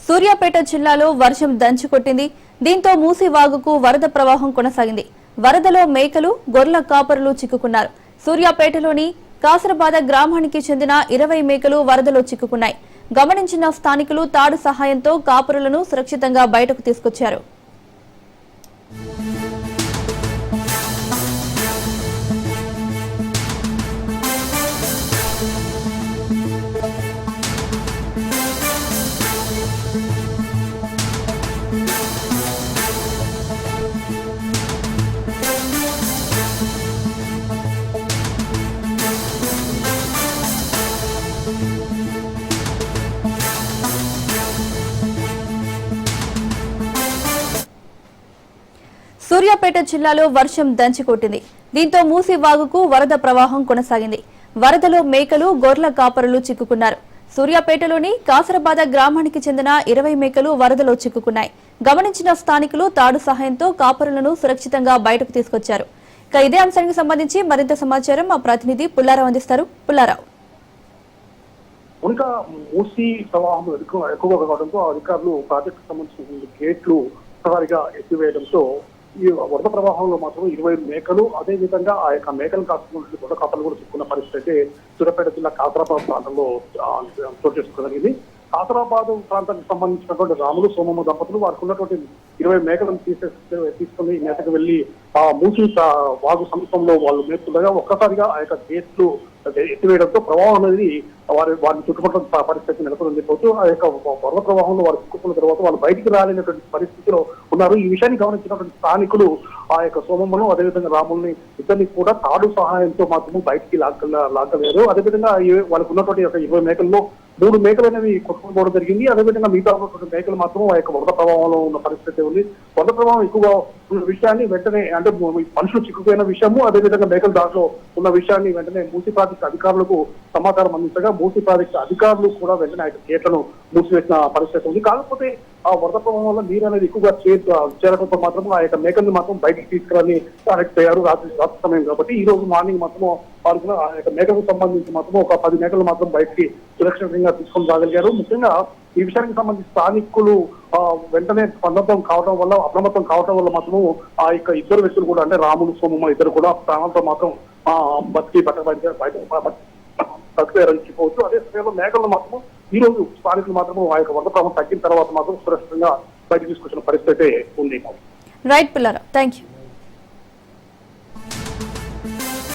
సూర్యాపేట జిల్లాలో వర్షం దంచుకొట్టింది. దీంతో మూసీ వాగుకు వరద ప్రవాహం కొనసాగింది. వరదలో మేకలు, గొర్రెల కాపరులు చిక్కుకున్నారు. సూర్యాపేటలోని కాసరబాద గ్రామానికి చెందిన 20 మేకలు వరదలో చిక్కుకున్నాయి. గమనించిన స్థానికులు తాడు సహాయంతో కాపరులను సురక్షితంగా బయటకు తీసుకొచ్చారు. సూర్యాపేట జిల్లాలో వర్షం దంచికొట్టింది. దీంతో మూసీ వాగుకు వరద ప్రవాహం కొనసాగింది. వరదలో మేకలు, గొర్రెల కాపరులు చిక్కుకున్నారు. సూర్యాపేటలోని కాసరబాద గ్రామానికి చెందిన 20 మేకలు వరదలో చిక్కుకున్నాయి. గమనించిన స్థానికులు తాడు సహాయంతో కాపరులను సురక్షితంగా బయటకు తీసుకొచ్చారు. ఇక ఇదే అంశానికి సంబంధించి మరింత సమాచారం మా ప్రతినిధి పుల్లారావు అందిస్తారు. పుల్లారావు, ఇంకా మూసీ ప్రవాహం ఎక్కువగా కావడంతో అధికారులు ప్రాజెక్టు సంబంధించిన గేట్లు ఒక్కసారిగా ఎత్తివేయడంతో ఈ వరద ప్రవాహంలో మాత్రం 20 మేకలు, అదే విధంగా ఆ యొక్క మేకలు కాస్తున్నటువంటి గొడవ కాపలు కూడా చిక్కున్న పరిస్థితి అయితే సూర్యాపేట జిల్లా కాసరాబాద్ ప్రాంతంలో చోటు చేసుకోగలిగింది. కాసరాబాద్ ప్రాంతానికి సంబంధించినటువంటి రాములు, సోమమ్మ దంపతులు వారికి ఉన్నటువంటి 20 మేకలను తీసుకుని మేతకు వెళ్లి ఆ మూసీ వాగు సమీపంలో వాళ్ళు మేపుతుండగా ఒక్కసారిగా ఆ యొక్క గేట్లు ఎత్తివేయడంతో ప్రవాహం అనేది వారిని చుట్టుపక్కల పరిస్థితి నెలకొంది. పోతూ ఆ యొక్క వరద ప్రవాహంలో వారు చిక్కుకున్న తర్వాత వాళ్ళు బయటికి రాలేనటువంటి పరిస్థితిలో ఉన్నారు. ఈ విషయాన్ని గమనించినటువంటి స్థానికులు ఆ యొక్క సోమమ్మను, అదేవిధంగా రాముల్ని ఇద్దరిని కూడా తాడు సహాయంతో మాత్రమే బయటికి లాగలేరు. అదేవిధంగా వాళ్ళకు ఉన్నటువంటి 20 మేకల్లో 3 మేకలు అనేవి కొట్టుకుని పోవడం జరిగింది. అదేవిధంగా మిగతా ఉన్నటువంటి మేకలు మాత్రం ఆ యొక్క వరద ప్రభావంలో ఉన్న పరిస్థితి ఉంది. వరద ప్రభావం ఎక్కువగా ఉన్న విషయాన్ని వెంటనే, అంటే మనుషులు చిక్కుపోయిన విషయము, అదేవిధంగా మేకలు దాంట్లో ఉన్న విషయాన్ని వెంటనే మూసీ ప్రాజెక్టు అధికారులకు సమాచారం అందించగా మూసీ ప్రాజెక్టు అధికారులు కూడా వెంటనే ఆ యొక్క గేట్లను మూసివేసిన పరిస్థితి ఉంది. కాకపోతే ఆ వరద ప్రభావం వల్ల నీరు అనేది ఎక్కువగా చేరడంతో మాత్రం ఆ యొక్క మేకల్ని మాత్రం బయటికి తీసుకురాని కనెక్ట్ అయ్యారు రాత్రి సమయం కాబట్టి. ఈ రోజు మార్నింగ్ మాత్రం వారికి ఆ యొక్క మేకలకు సంబంధించి మాత్రం ఒక 10 మేకలు మాత్రం బయటికి సురక్షితంగా తీసుకొని రాగలిగారు. ముఖ్యంగా ఈ విషయానికి సంబంధించి స్థానికులు వెంటనే అప్రమత్తం కావడం వల్ల మాత్రం ఆ యొక్క ఇద్దరు వ్యక్తులు కూడా, అంటే రాములు, సోమమ్మ ఇద్దరు కూడా ప్రాణాలతో మాత్రం బతికి బతికిపోవచ్చు. అదే సమయంలో మేకలను మాత్రం ఈ రోజు స్థానికులు మాత్రం ఆ యొక్క వరద ప్రభావం తగ్గిన తర్వాత మాత్రం సురక్షితంగా బయటకు తీసుకొచ్చిన పరిస్థితి ఉంది. Right Pullarao, thank you.